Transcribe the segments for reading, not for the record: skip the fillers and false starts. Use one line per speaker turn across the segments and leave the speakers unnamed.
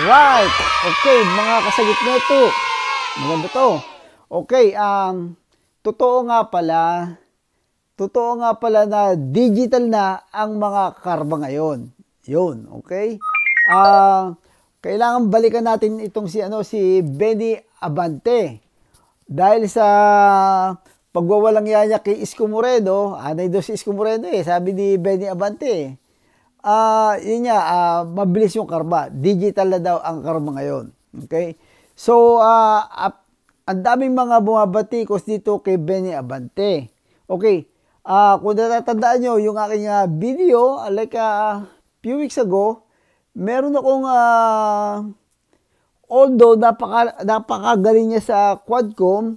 Alright. Okay, mga kasagit nito. Maganda to. Okay, totoo nga pala na digital na ang mga karma ngayon. Yun, okay? Kailangan balikan natin itong si Benny Abante. Dahil sa pagwawalang yaya kay Isko Moreno, anay daw si Isko Moreno sabi ni Benny Abante. Yun nga, mabilis yung karma. Digital na daw ang karma ngayon. Okay? So, ang daming mga bumabatikos dito kay Benny Abante. Okay, kung natatandaan nyo yung aking video, like few weeks ago, meron akong, although napakagaling niya sa Quadcom,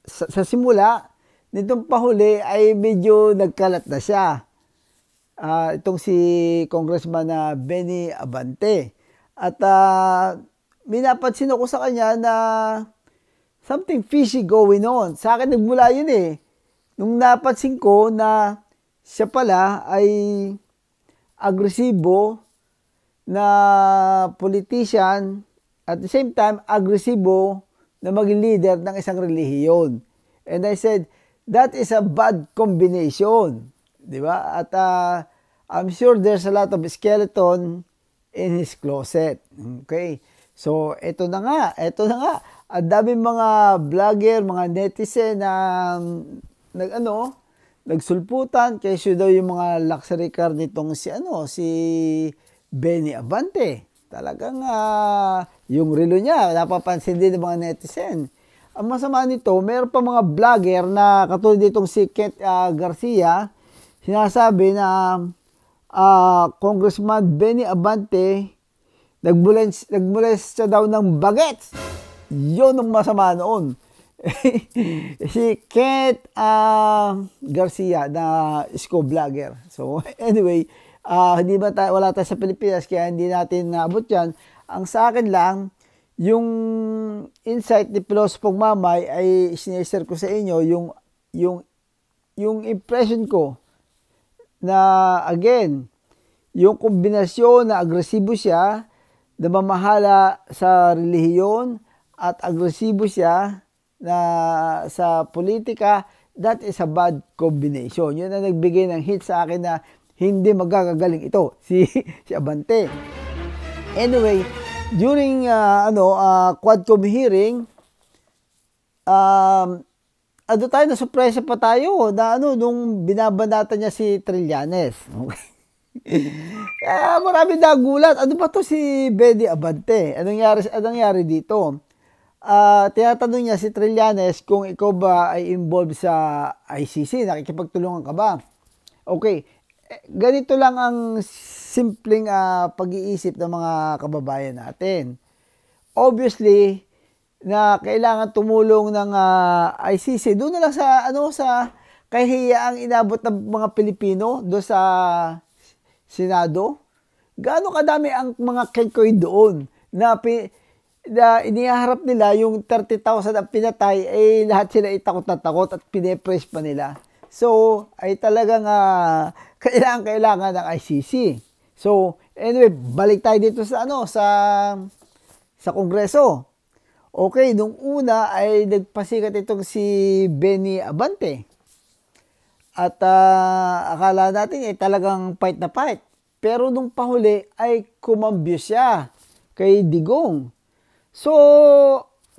sa simula, nitong pahuli ay medyo nagkalat na siya. Itong si Congressman Benny Abante. At minapansin ako sa kanya na something fishy going on. Sa akin nagmula yun Nung napansin ko na siya pala ay agresibo na politician, at the same time agresibo na maging leader ng isang relihiyon. And I said, that is a bad combination. Di ba? At I'm sure there's a lot of skeleton in his closet. Okay? So, ito na nga. Ang daming mga vlogger, mga netizen na nagsulputan kasi daw yung mga luxury car nitong si Benny Abante. Talagang yung relo niya, napapansin din ng mga netizen. Ang masama nito, mayroon pa mga vlogger na katulad nitong si Kent Garcia, sinasabi na Congressman Benny Abante nagmules siya daw ng bagets. Yun ang masama noon. Si Kent Garcia na Isko vlogger. So anyway, wala tayo sa Pilipinas kaya hindi natin naabot yan. Ang sa akin lang, yung insight ni Pilosopong Mamay ay sinishare ko sa inyo yung impression ko na again, yung kombinasyon na agresibo siya, na mamahala sa relihiyon at agresibo siya na sa politika, that is a bad combination. Yun ang nagbigay ng hit sa akin na hindi magagagaling ito, si Abante. Anyway, during Quadcom hearing, tayo na surpresa pa tayo na nung binabanatan niya si Trillanes. Okay. Kaya marami nagulat. Ano ba to si Benny Abante? Anong nangyari dito? Tinatanong niya si Trillanes kung ikaw ba ay involved sa ICC, nakikipagtulungan ka ba? Okay, ganito lang ang simpleng pag-iisip ng mga kababayan natin. Obviously, na kailangan tumulong ng ICC, doon na lang sa kahihiyaang inabot ng mga Pilipino doon sa Senado. Gaano kadami ang mga kekoy doon na iniharap nila yung 30,000 ang pinatay, lahat sila takot na takot at pinepress pa nila. So, ay talagang kailangan ng ICC. So, anyway, balik tayo dito sa Kongreso. Okay, nung una ay nagpasikat itong si Benny Abante. At akala natin talagang fight na fight. Pero nung pahuli ay kumambyo siya kay Digong. So,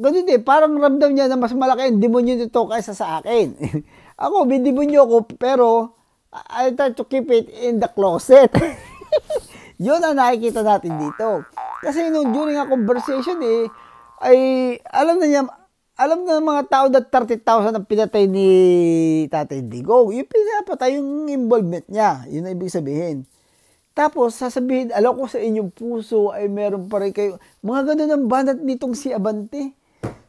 ganun parang ramdam niya na mas malaki ang demonyo nito kaysa sa akin. Ako, bidemonyo ako, pero I try to keep it in the closet. Yun ang nakikita natin dito. Kasi nung during a conversation ay alam na ng mga tao na 30,000 ang pinatay ni Tatay Digong. Yung pinapatay yung involvement niya. Yun ang ibig sabihin. Tapos, sasabihin, alam ko sa inyong puso ay meron pa rin kayo. Mga ganun ang banat nitong si Abante.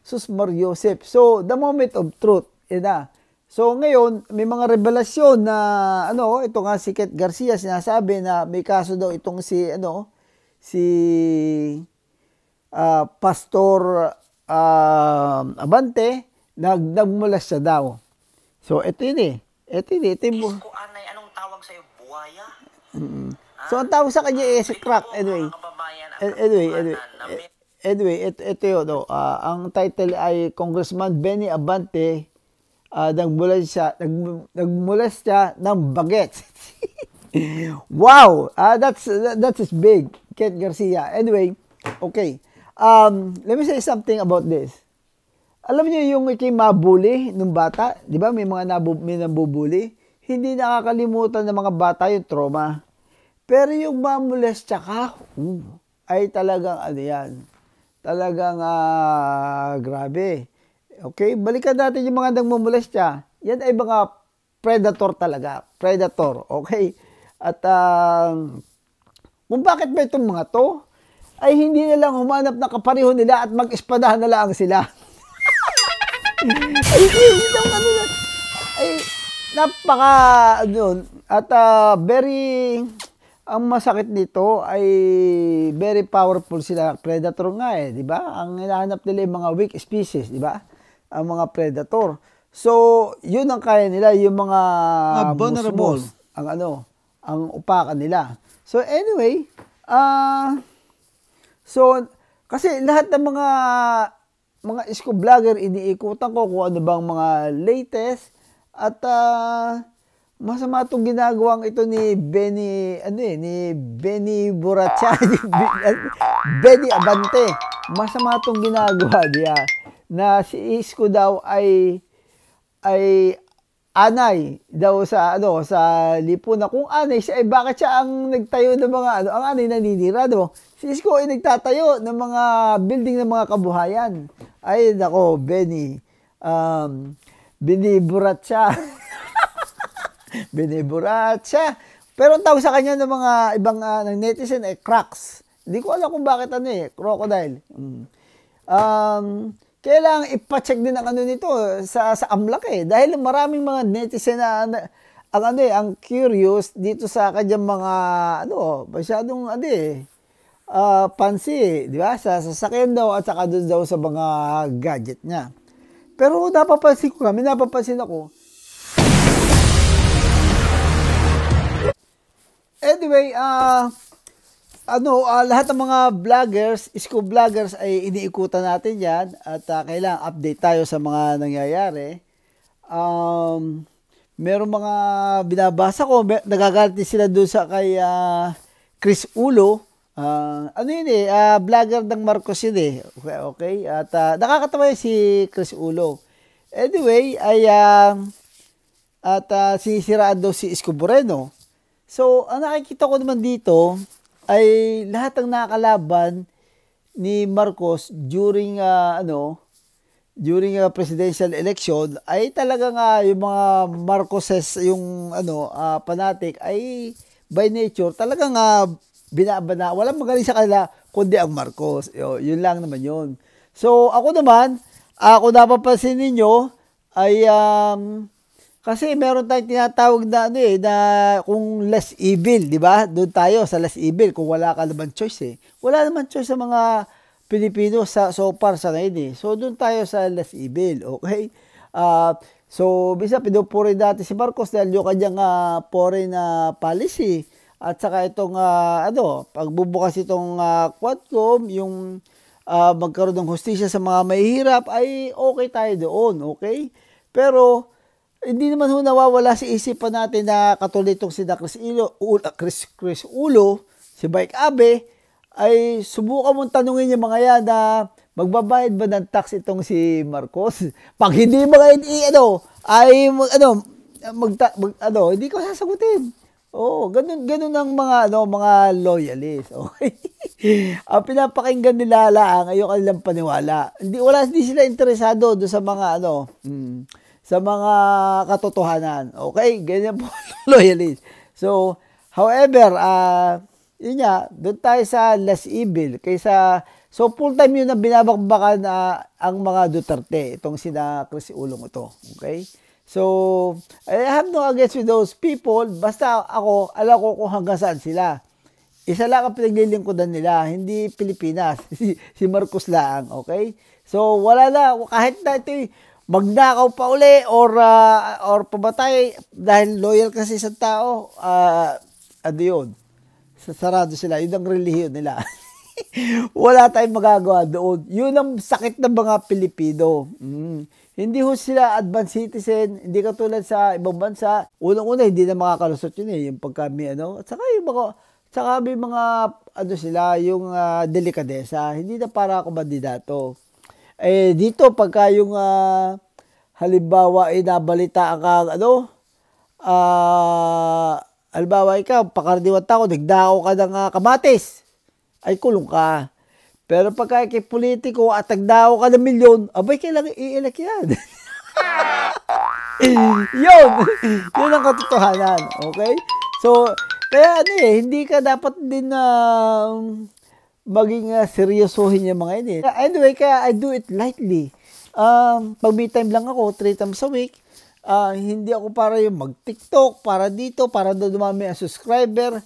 Sus Mariosep. So, the moment of truth. So, ngayon, may mga revelasyon na, ito nga si Kent Garcia, sinasabi na may kaso daw itong si Pastor Abante, nagmulas siya daw. So, ito yun Ito yung
Isko anay, anong tawag sa'yo? Buwaya?
So, ang tawag sa kanya is crack. Anyway, ito yun. No? Ang title ay Congressman Benny Abante, nagmulas siya ng bagets. Wow! That is big. Ken Garcia. Anyway, okay. Let me say something about this. Alam niyo yung ikay mabuli nung bata? Di ba may mga may nabubuli? Hindi nakakalimutan ng mga bata yung trauma. Pero yung mamolestya ka, ay talagang ano yan. Talagang grabe. Okay? Balikan natin yung mga nagmamolestya. Yan ay mga predator talaga. Predator. Okay? At kung bakit ba itong mga to, ay hindi na lang humanap na kapareho nila at mag-espadahan na lang sila. ay napaka ano, at ang masakit nito ay very powerful sila, predator nga di ba? Ang hinahanap nila yung mga weak species, di ba? Ang mga predator. So, yun ang kaya nila, yung mga vulnerable, ang upakan nila. So anyway, so kasi lahat ng mga isko vlogger, iniikutan ko kung ano bang mga latest at masama itong ginagawang ito ni Benny, ni Benny Buracha, Benny Abante. Masama itong ginagawa niya na si Isko daw ay anay daw sa lipunan. Kung anay siya, ay bakit siya ang nagtayo ng mga ang anay naninira, no? Si Isko ay nagtatayo ng mga building ng mga kabuhayan. Ay nako, Benny Buracha. Benny Buracha. Pero ang tawag sa kanya ng mga ibang ng netizen ay cracks. Hindi ko alam kung bakit crocodile. Kailangan ipacheck din ang nito sa AMLAC dahil maraming mga netizen na ang curious dito sa kanyang mga masyadong fancy, di ba? Sa sasakyan daw at saka doon daw sa mga gadget niya. Pero napapansin ako. Anyway, lahat ng mga vloggers, isko vloggers ay iniikutan natin yan at kailangan update tayo sa mga nangyayari. Meron mga binabasa ko, nagagalit sila doon sa kay Chris Ulo. Vlogger ng Marcos yun Okay. At nakakatawa yun si Chris Ulo. Anyway, sinisiraan daw si Isko Moreno. So, ang nakikita ko naman dito ay lahat ng nakakalaban ni Marcos during presidential election ay talagang yung mga Marcoses, yung fanatic ay by nature talagang binabana. Walang magaling sa kanila kundi ang Marcos. Yun lang naman yun. So, ako napapansin ninyo ay kasi meron tayong tinatawag na na kung less evil, di ba? Doon tayo sa less evil kung wala ka naman choice Wala naman choice sa mga Pilipino so far sa ngayon So doon tayo sa less evil, okay? So bisa pinupuri dati si Marcos dahil yung kanyang foreign policy at saka itong pagbubukas itong Quadcom, yung magkaroon ng hustisya sa mga mahihirap ay okay tayo doon, okay? Pero hindi naman nawawala sa isipan natin na katulad itong si Chris Ulo, si Mike Abe, ay subukan mong tanungin yung mga yan na magbabayad ba ng tax itong si Marcos? Pag hindi hindi ko sasagutin. Ganun ang mga loyalist. Okay? Ang pinapakinggan nila lang ay yung kanilang paniwala. Hindi sila interesado do sa mga sa mga katotohanan. Okay? Ganyan po loyalist. So, however, yun nga, doon tayo sa less evil. So, full time yun na binabakbakan ang mga Duterte. Itong sina Chris Ulong ito. Okay? So, I have no against with those people. Basta ako, alam ko kung hanggang saan sila. Isa lang ang pinaglilingkudan nila, hindi Pilipinas. Si Marcos lang. Okay? So, wala na. Kahit na ito magnakaw pa uli or pamatay dahil loyal kasi sa tao, yun. Sarado sila. Yun ang relihiyon nila. Wala tayong magagawa doon. Yun ang sakit ng mga Pilipino. Hindi ho sila advanced citizen, hindi katulad sa ibang bansa. Unang-una, hindi na makakalusot yun eh, yung pagkami, At saka yung saka may mga, sila, yung delikadesa. Hindi na para ako mandidato. Dito, pagka yung, halimbawa, nabalita ka, halimbawa, ikaw, pakardiwan tao, nagdako ka ng kamatis. Ay kulong ka. Pero pagka kay politiko at nagdao ka ng milyon, abay kailangan i-elect yan. yun ang katotohanan. Okay? So, kaya hindi ka dapat din maging seryosohin yung mga yun eh. Anyway, kaya I do it lightly. Pag me time lang ako, 3 times a week, hindi ako para yung mag-TikTok, para dito, para dumami ang subscriber,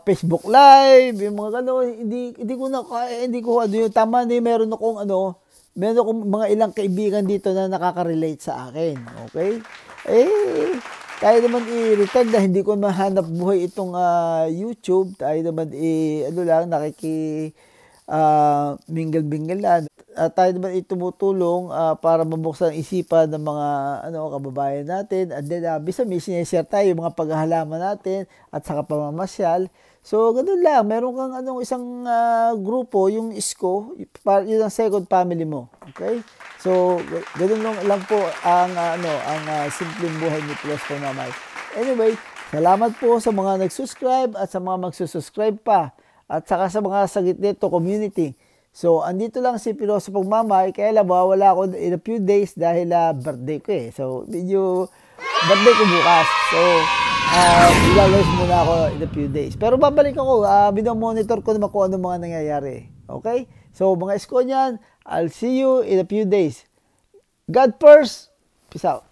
Facebook Live, yung mga hindi ko yung tama na meron akong mga ilang kaibigan dito na nakaka-relate sa akin. Okay? Tayo naman i-retag na hindi ko mahanap buhay itong YouTube. Tayo naman mingle-mingle lang. Tayo naman tumutulong para mabuksan ang isipan ng mga kababayan natin. And then, bisa may sineshare tayo yung mga paghahalaman natin at saka pamamasyal. So, ganun lang. Meron kang isang grupo, yung ISCO, yun ang second family mo. Okay? So, ganun lang po ang simpleng buhay ni Filosofo Mamay. Anyway, salamat po sa mga nag-subscribe at sa mga magsusubscribe pa. At saka sa mga sagit nito community. So, andito lang si Filosofo Mamay, kaya lang wala ako in a few days dahil birthday ko eh. So, birthday ko bukas. So, ilalabas muna ako in a few days. Pero babalik ako, binomonitor ko naman kung ano mga nangyayari. Okay? So, mga isko niyan, I'll see you in a few days. God first. Peace out.